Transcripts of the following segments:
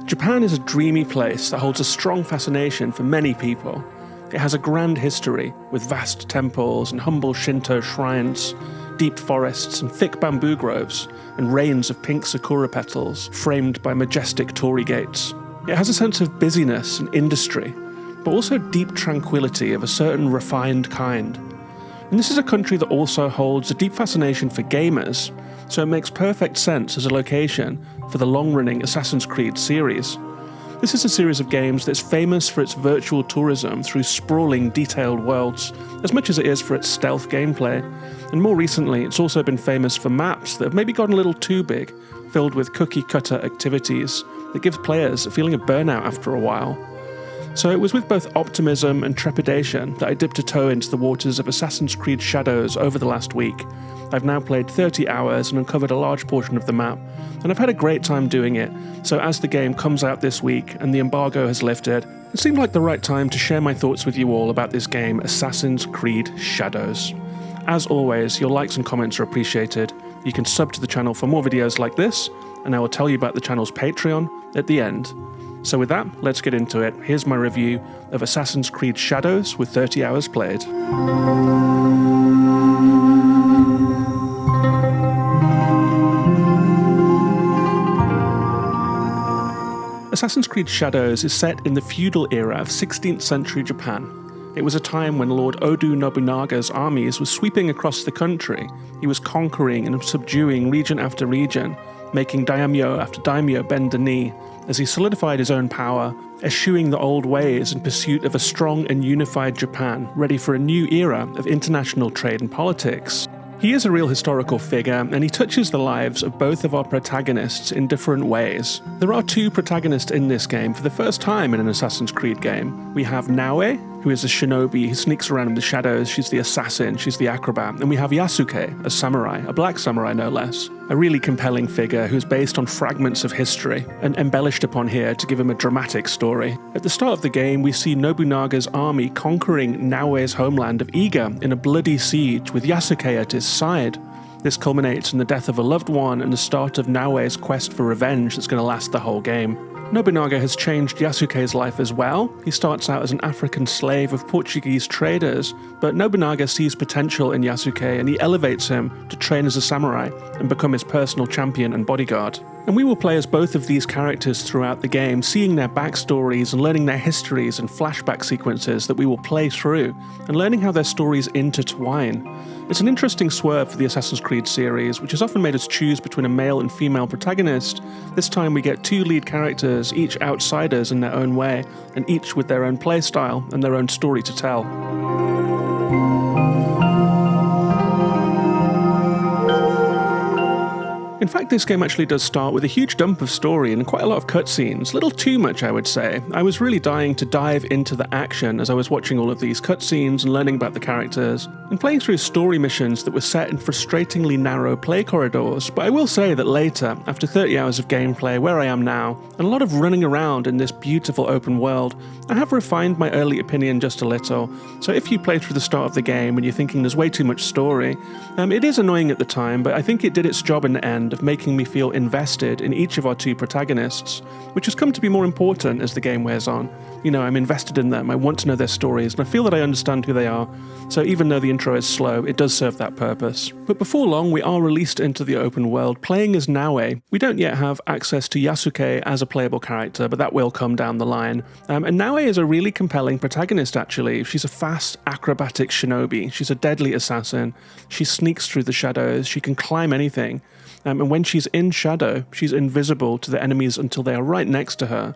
Japan is a dreamy place that holds a strong fascination for many people. It has a grand history, with vast temples and humble Shinto shrines, deep forests and thick bamboo groves, and rains of pink sakura petals framed by majestic torii gates. It has a sense of busyness and industry, but also deep tranquility of a certain refined kind. And this is a country that also holds a deep fascination for gamers, so it makes perfect sense as a location for the long-running Assassin's Creed series. This is a series of games that's famous for its virtual tourism through sprawling, detailed worlds, as much as it is for its stealth gameplay. And more recently, it's also been famous for maps that have maybe gotten a little too big, filled with cookie-cutter activities that gives players a feeling of burnout after a while. So it was with both optimism and trepidation that I dipped a toe into the waters of Assassin's Creed Shadows over the last week. I've now played 30 hours and uncovered a large portion of the map, and I've had a great time doing it, so as the game comes out this week and the embargo has lifted, it seemed like the right time to share my thoughts with you all about this game, Assassin's Creed Shadows. As always, your likes and comments are appreciated. You can sub to the channel for more videos like this, and I will tell you about the channel's Patreon at the end. So with that, let's get into it. Here's my review of Assassin's Creed Shadows with 30 hours played. Assassin's Creed Shadows is set in the feudal era of 16th century Japan. It was a time when Lord Oda Nobunaga's armies were sweeping across the country. He was conquering and subduing region after region, making daimyo after daimyo bend the knee, as he solidified his own power, eschewing the old ways in pursuit of a strong and unified Japan, ready for a new era of international trade and politics. He is a real historical figure, and he touches the lives of both of our protagonists in different ways. There are two protagonists in this game for the first time in an Assassin's Creed game. We have Naoe, who is a shinobi who sneaks around in the shadows. She's the assassin, she's the acrobat. And we have Yasuke, a samurai, a black samurai no less. A really compelling figure who's based on fragments of history and embellished upon here to give him a dramatic story. At the start of the game, we see Nobunaga's army conquering Naoe's homeland of Iga in a bloody siege with Yasuke at his side. This culminates in the death of a loved one and the start of Naoe's quest for revenge that's going to last the whole game. Nobunaga has changed Yasuke's life as well. He starts out as an African slave of Portuguese traders, but Nobunaga sees potential in Yasuke and he elevates him to train as a samurai and become his personal champion and bodyguard. And we will play as both of these characters throughout the game, seeing their backstories and learning their histories and flashback sequences that we will play through, and learning how their stories intertwine. It's an interesting swerve for the Assassin's Creed series, which has often made us choose between a male and female protagonist. This time we get two lead characters, each outsiders in their own way, and each with their own playstyle and their own story to tell. In fact, this game actually does start with a huge dump of story and quite a lot of cutscenes, a little too much I would say. I was really dying to dive into the action as I was watching all of these cutscenes and learning about the characters, and playing through story missions that were set in frustratingly narrow play corridors. But I will say that later, after 30 hours of gameplay where I am now, and a lot of running around in this beautiful open world, I have refined my early opinion just a little. So if you play through the start of the game and you're thinking there's way too much story, it is annoying at the time, but I think it did its job in the end of making me feel invested in each of our two protagonists, which has come to be more important as the game wears on. You know, I'm invested in them, I want to know their stories, and I feel that I understand who they are, so even though the intro is slow, it does serve that purpose. But before long, we are released into the open world, playing as Naoe. We don't yet have access to Yasuke as a playable character, but that will come down the line. And Naoe is a really compelling protagonist, actually. She's a fast, acrobatic shinobi. She's a deadly assassin. She sneaks through the shadows. She can climb anything. And when she's in shadow, she's invisible to the enemies until they are right next to her.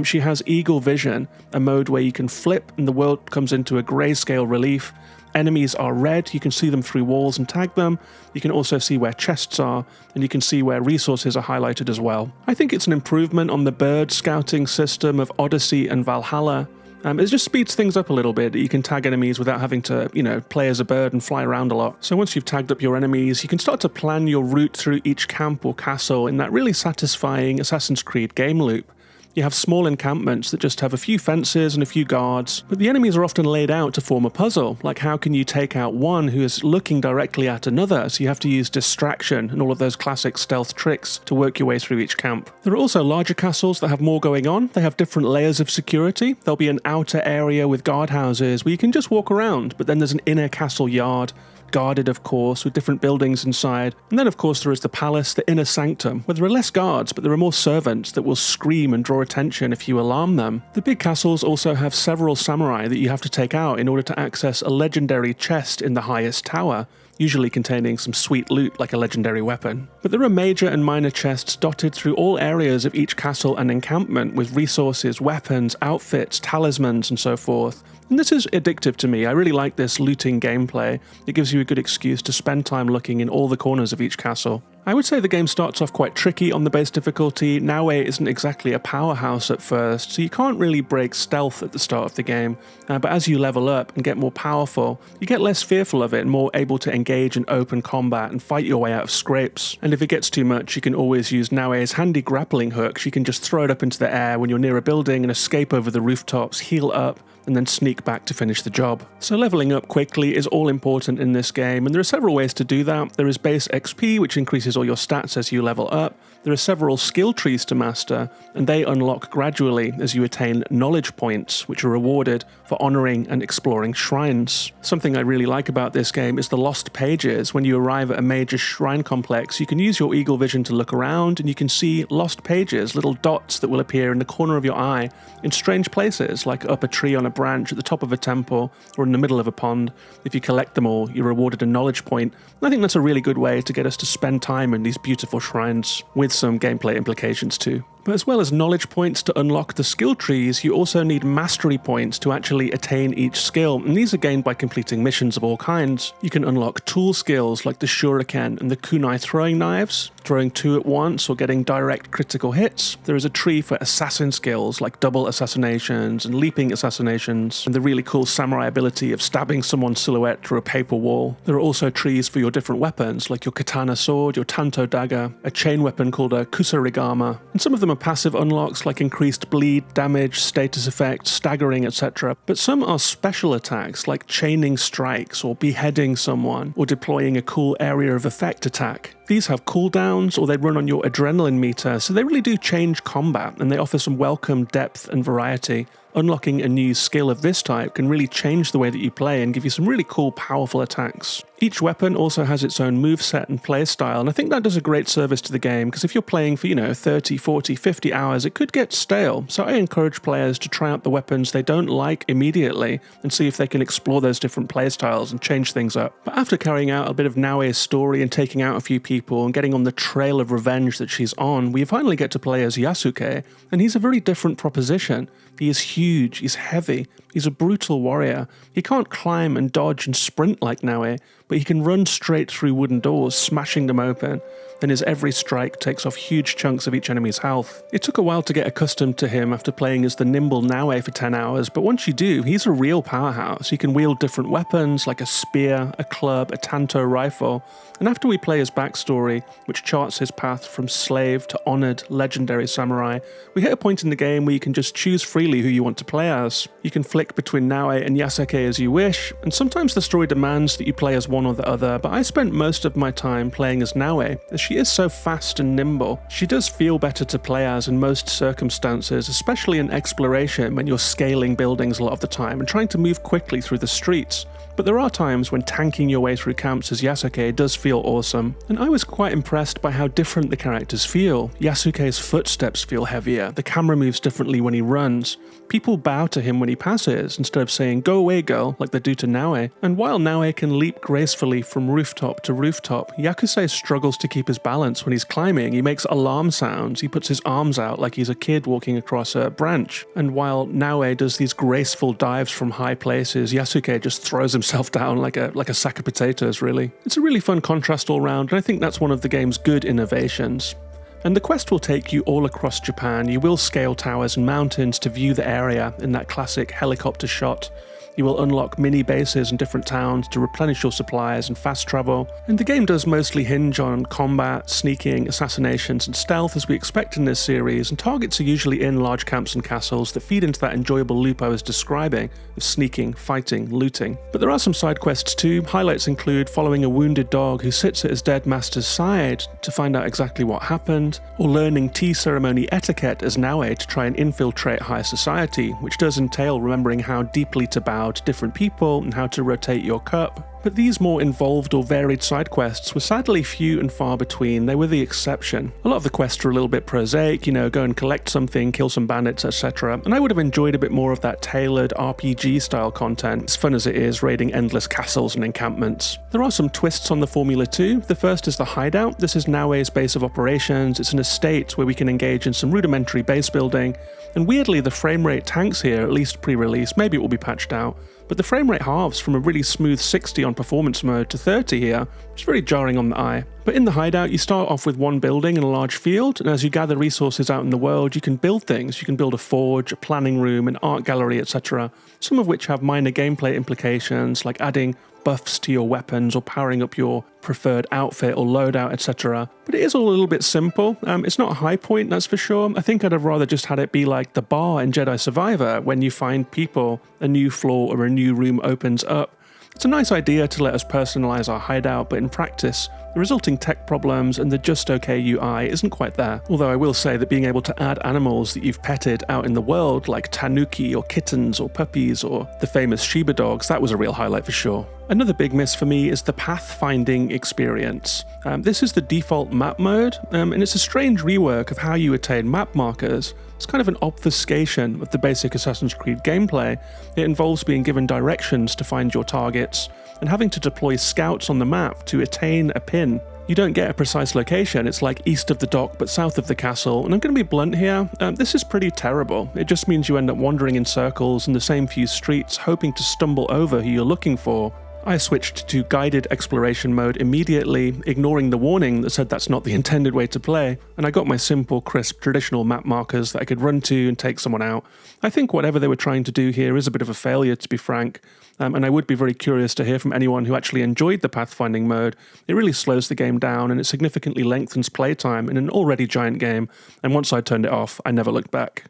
She has eagle vision, a mode where you can flip and the world comes into a grayscale relief. Enemies are red, you can see them through walls and tag them. You can also see where chests are, and you can see where resources are highlighted as well. I think it's an improvement on the bird scouting system of Odyssey and Valhalla. It just speeds things up a little bit. You can tag enemies without having to, play as a bird and fly around a lot. So once you've tagged up your enemies, you can start to plan your route through each camp or castle in that really satisfying Assassin's Creed game loop. You have small encampments that just have a few fences and a few guards, but the enemies are often laid out to form a puzzle, like how can you take out one who is looking directly at another, so you have to use distraction and all of those classic stealth tricks to work your way through each camp. There are also larger castles that have more going on. They have different layers of security. There'll be an outer area with guardhouses where you can just walk around, but then there's an inner castle yard, guarded of course, with different buildings inside. And then of course there is the palace, the inner sanctum, where there are less guards, but there are more servants that will scream and draw attention if you alarm them. The big castles also have several samurai that you have to take out in order to access a legendary chest in the highest tower, usually containing some sweet loot like a legendary weapon. But there are major and minor chests dotted through all areas of each castle and encampment with resources, weapons, outfits, talismans, and so forth. And this is addictive to me. I really like this looting gameplay. It gives you a good excuse to spend time looking in all the corners of each castle. I would say the game starts off quite tricky on the base difficulty. Naue isn't exactly a powerhouse at first, so you can't really break stealth at the start of the game. But as you level up and get more powerful, you get less fearful of it and more able to engage in open combat and fight your way out of scrapes. And if it gets too much, you can always use Naue's handy grappling hooks. You can just throw it up into the air when you're near a building and escape over the rooftops, heal up, and then sneak back to finish the job. So leveling up quickly is all important in this game, and there are several ways to do that. There is base XP, which increases all your stats as you level up. There are several skill trees to master, and they unlock gradually as you attain knowledge points, which are rewarded for honouring and exploring shrines. Something I really like about this game is the lost pages. When you arrive at a major shrine complex, you can use your eagle vision to look around, and you can see lost pages, little dots that will appear in the corner of your eye in strange places, like up a tree on a branch, at the top of a temple, or in the middle of a pond. If you collect them all, you're rewarded a knowledge point. And I think that's a really good way to get us to spend time in these beautiful shrines, with some gameplay implications too. But as well as knowledge points to unlock the skill trees, you also need mastery points to actually attain each skill, and these are gained by completing missions of all kinds. You can unlock tool skills like the shuriken and the kunai throwing knives, throwing two at once or getting direct critical hits. There is a tree for assassin skills like double assassinations and leaping assassinations, and the really cool samurai ability of stabbing someone's silhouette through a paper wall. There are also trees for your different weapons like your katana sword, your tanto dagger, a chain weapon called a kusarigama, and some of them are passive unlocks like increased bleed, damage, status effects, staggering, etc. But some are special attacks like chaining strikes or beheading someone or deploying a cool area of effect attack. These have cooldowns or they run on your adrenaline meter, so they really do change combat and they offer some welcome depth and variety. Unlocking a new skill of this type can really change the way that you play and give you some really cool, powerful attacks. Each weapon also has its own moveset and playstyle, and I think that does a great service to the game, because if you're playing for, 30, 40, 50 hours, it could get stale. So I encourage players to try out the weapons they don't like immediately and see if they can explore those different playstyles and change things up. But after carrying out a bit of Naue's story and taking out a few people and getting on the trail of revenge that she's on, we finally get to play as Yasuke, and he's a very different proposition. He is huge, he's heavy, he's a brutal warrior. He can't climb and dodge and sprint like Naue, but he can run straight through wooden doors, smashing them open, and his every strike takes off huge chunks of each enemy's health. It took a while to get accustomed to him after playing as the nimble Naue for 10 hours, but once you do, he's a real powerhouse. He can wield different weapons like a spear, a club, a tanto rifle, and after we play his backstory, which charts his path from slave to honoured legendary samurai, we hit a point in the game where you can just choose freely who you want to play as. You can flick between Naue and Yasuke as you wish, and sometimes the story demands that you play as one or the other, but I spent most of my time playing as Naue, as she is so fast and nimble. She does feel better to play as in most circumstances, especially in exploration when you're scaling buildings a lot of the time and trying to move quickly through the streets. But there are times when tanking your way through camps as Yasuke does feel awesome, and I was quite impressed by how different the characters feel. Yasuke's footsteps feel heavier, the camera moves differently when he runs, people bow to him when he passes instead of saying "go away girl" like they do to Naue, and while Naue can leap gracefully from rooftop to rooftop, Yakusei struggles to keep his balance when he's climbing. He makes alarm sounds, he puts his arms out like he's a kid walking across a branch, and while Naue does these graceful dives from high places, Yasuke just throws himself down like a sack of potatoes, really. It's a really fun contrast all round, and I think that's one of the game's good innovations. And the quest will take you all across Japan. You will scale towers and mountains to view the area in that classic helicopter shot. You will unlock mini bases in different towns to replenish your supplies and fast travel. And the game does mostly hinge on combat, sneaking, assassinations, and stealth as we expect in this series, and targets are usually in large camps and castles that feed into that enjoyable loop I was describing of sneaking, fighting, looting. But there are some side quests too. Highlights include following a wounded dog who sits at his dead master's side to find out exactly what happened, or learning tea ceremony etiquette as Naue to try and infiltrate higher society, which does entail remembering how deeply to bow to different people and how to rotate your cup. But these more involved or varied side quests were sadly few and far between. They were the exception. A lot of the quests were a little bit prosaic, go and collect something, kill some bandits, etc. And I would have enjoyed a bit more of that tailored RPG style content, as fun as it is raiding endless castles and encampments. There are some twists on the formula too. The first is the Hideout. This is Naue's base of operations. It's an estate where we can engage in some rudimentary base building. And weirdly, the frame rate tanks here, at least pre-release, maybe it will be patched out, but the frame rate halves from a really smooth 60 on performance mode to 30 here, which is very jarring on the eye. But in the Hideout, you start off with one building in a large field, and as you gather resources out in the world, you can build things. You can build a forge, a planning room, an art gallery, etc., some of which have minor gameplay implications, like adding buffs to your weapons or powering up your preferred outfit or loadout, etc. But it is all a little bit simple. It's not a high point, that's for sure. I think I'd have rather just had it be like the bar in Jedi Survivor. When you find people, a new floor or a new room opens up. It's a nice idea to let us personalize our hideout, but in practice, the resulting tech problems and the just okay UI isn't quite there. Although I will say that being able to add animals that you've petted out in the world, like tanuki or kittens or puppies or the famous Shiba dogs, that was a real highlight for sure. Another big miss for me is the pathfinding experience. This is the default map mode, and it's a strange rework of how you attain map markers. It's kind of an obfuscation of the basic Assassin's Creed gameplay. It involves being given directions to find your targets, and having to deploy scouts on the map to attain a pin. You don't get a precise location, it's like east of the dock but south of the castle, and I'm going to be blunt here, this is pretty terrible. It just means you end up wandering in circles in the same few streets, hoping to stumble over who you're looking for. I switched to guided exploration mode immediately, ignoring the warning that said that's not the intended way to play, and I got my simple, crisp, traditional map markers that I could run to and take someone out. I think whatever they were trying to do here is a bit of a failure, to be frank, and I would be very curious to hear from anyone who actually enjoyed the pathfinding mode. It really slows the game down, and it significantly lengthens playtime in an already giant game, and once I turned it off, I never looked back.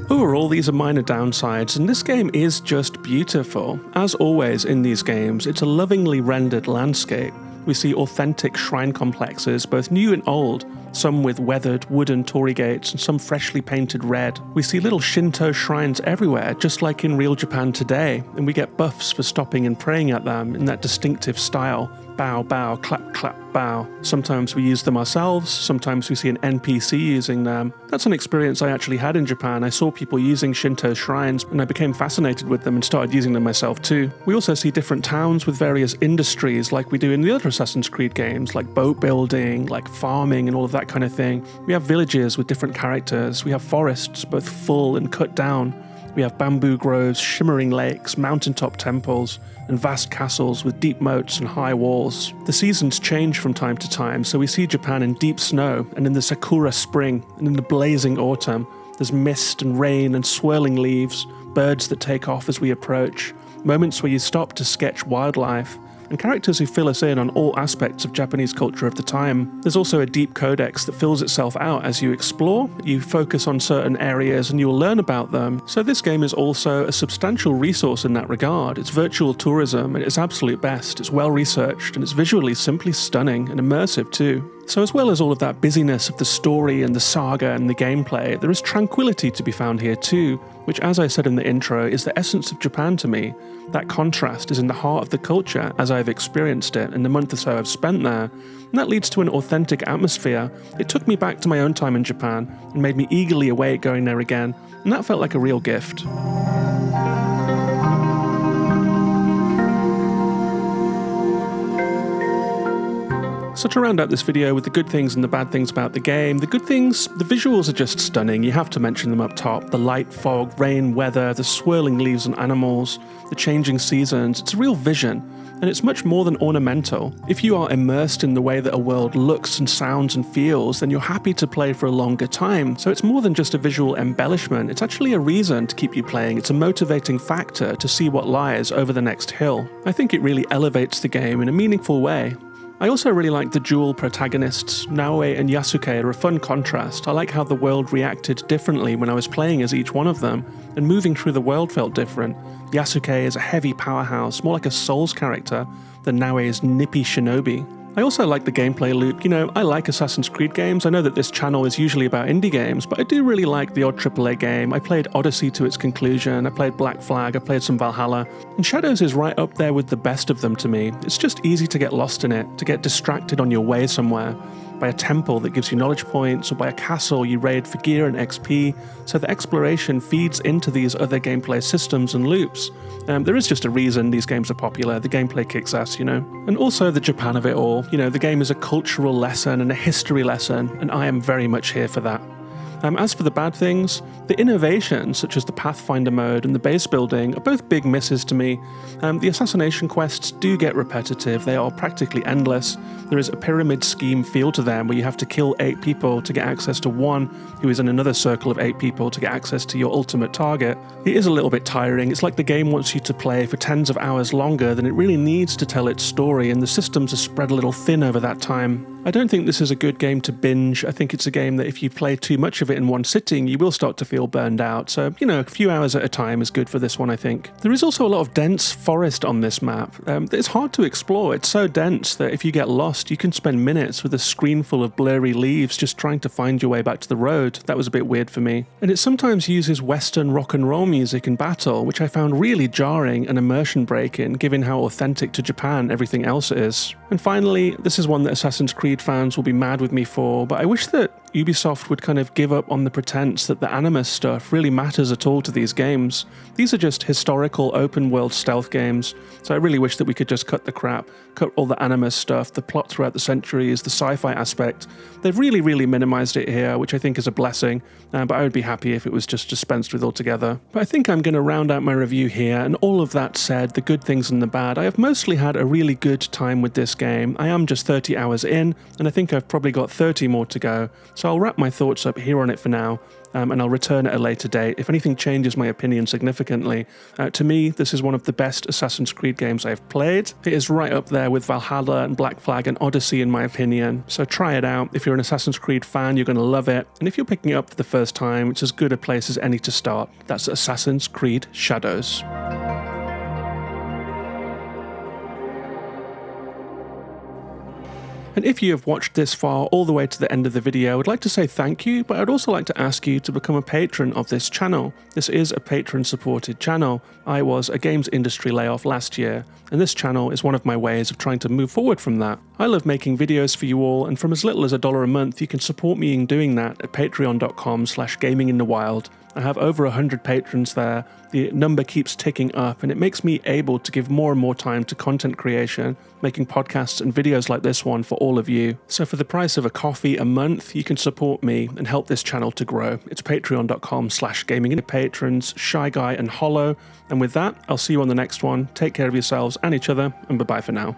Overall, these are minor downsides, and this game is just beautiful. As always in these games, it's a lovingly rendered landscape. We see authentic shrine complexes, both new and old, some with weathered wooden torii gates and some freshly painted red. We see little Shinto shrines everywhere, just like in real Japan today, and we get buffs for stopping and praying at them in that distinctive style. Bow, bow, clap, clap, bow. Sometimes we use them ourselves, sometimes we see an NPC using them. That's an experience I actually had in Japan. I saw people using Shinto shrines, and I became fascinated with them and started using them myself too. We also see different towns with various industries like we do in the other Assassin's Creed games, like boat building, like farming and all of that kind of thing. We have villages with different characters. We have forests, both full and cut down. We have bamboo groves, shimmering lakes, mountaintop temples, and vast castles with deep moats and high walls. The seasons change from time to time, so we see Japan in deep snow, and in the sakura spring, and in the blazing autumn. There's mist and rain and swirling leaves, birds that take off as we approach, moments where you stop to sketch wildlife, and characters who fill us in on all aspects of Japanese culture of the time. There's also a deep codex that fills itself out as you explore. You focus on certain areas and you'll learn about them. So this game is also a substantial resource in that regard. It's virtual tourism at its absolute best. It's well researched and it's visually simply stunning and immersive too. So as well as all of that busyness of the story and the saga and the gameplay, there is tranquility to be found here too, which, as I said in the intro, is the essence of Japan to me. That contrast is in the heart of the culture as I've experienced it in the month or so I've spent there, and that leads to an authentic atmosphere. It took me back to my own time in Japan and made me eagerly await going there again, and that felt like a real gift. So to round out this video with the good things and the bad things about the game, the good things, the visuals are just stunning. You have to mention them up top. The light, fog, rain, weather, the swirling leaves and animals, the changing seasons. It's a real vision, and it's much more than ornamental. If you are immersed in the way that a world looks and sounds and feels, then you're happy to play for a longer time. So it's more than just a visual embellishment. It's actually a reason to keep you playing. It's a motivating factor to see what lies over the next hill. I think it really elevates the game in a meaningful way. I also really like the dual protagonists. Naoe and Yasuke are a fun contrast. I like how the world reacted differently when I was playing as each one of them, and moving through the world felt different. Yasuke is a heavy powerhouse, more like a Souls character than Naoe's nippy shinobi. I also like the gameplay loop. You know, I like Assassin's Creed games. I know that this channel is usually about indie games, but I do really like the odd AAA game. I played Odyssey to its conclusion, I played Black Flag, I played some Valhalla, and Shadows is right up there with the best of them to me. It's just easy to get lost in it, to get distracted on your way somewhere, by a temple that gives you knowledge points, or by a castle you raid for gear and XP, so the exploration feeds into these other gameplay systems and loops. There is just a reason these games are popular. The gameplay kicks ass, you know. And also the Japan of it all. You know, the game is a cultural lesson and a history lesson, and I am very much here for that. As for the bad things, the innovations such as the Pathfinder mode and the base building are both big misses to me. The assassination quests do get repetitive, they are practically endless. There is a pyramid scheme feel to them where you have to kill 8 people to get access to one who is in another circle of 8 people to get access to your ultimate target. It is a little bit tiring. It's like the game wants you to play for tens of hours longer than it really needs to tell its story, and the systems are spread a little thin over that time. I don't think this is a good game to binge. I think it's a game that if you play too much of it in one sitting, you will start to feel burned out. So, you know, a few hours at a time is good for this one, I think. There is also a lot of dense forest on this map. It's hard to explore. It's so dense that if you get lost, you can spend minutes with a screen full of blurry leaves just trying to find your way back to the road. That was a bit weird for me. And it sometimes uses Western rock and roll music in battle, which I found really jarring and immersion breaking, given how authentic to Japan everything else is. And finally, this is one that Assassin's Creed fans will be mad with me for, but I wish that Ubisoft would kind of give up on the pretense that the Animus stuff really matters at all to these games. These are just historical open-world stealth games, so I really wish that we could just cut the crap, cut all the Animus stuff, the plot throughout the centuries, the sci-fi aspect. They've really minimized it here, which I think is a blessing, but I would be happy if it was just dispensed with altogether. But I think I'm going to round out my review here, and all of that said, the good things and the bad, I have mostly had a really good time with this game. I am just 30 hours in, and I think I've probably got 30 more to go, so I'll wrap my thoughts up here on it for now, and I'll return at a later date if anything changes my opinion significantly. To me, this is one of the best Assassin's Creed games I've played. It is right up there with Valhalla and Black Flag and Odyssey in my opinion, so try it out. If you're an Assassin's Creed fan, you're going to love it, and if you're picking it up for the first time, it's as good a place as any to start. That's Assassin's Creed Shadows. And if you have watched this far all the way to the end of the video, I'd like to say thank you, but I'd also like to ask you to become a patron of this channel. This is a patron-supported channel. I was a games industry layoff last year, and this channel is one of my ways of trying to move forward from that. I love making videos for you all, and from as little as $1 a month, you can support me in doing that at patreon.com/gaminginthewild. I have over 100 patrons there. The number keeps ticking up, and it makes me able to give more and more time to content creation, making podcasts and videos like this one for all of you. So for the price of a coffee a month, you can support me and help this channel to grow. It's patreon.com/gaminginthewild. Patrons Shy Guy and Hollow. And with that, I'll see you on the next one. Take care of yourselves and each other, and bye-bye for now.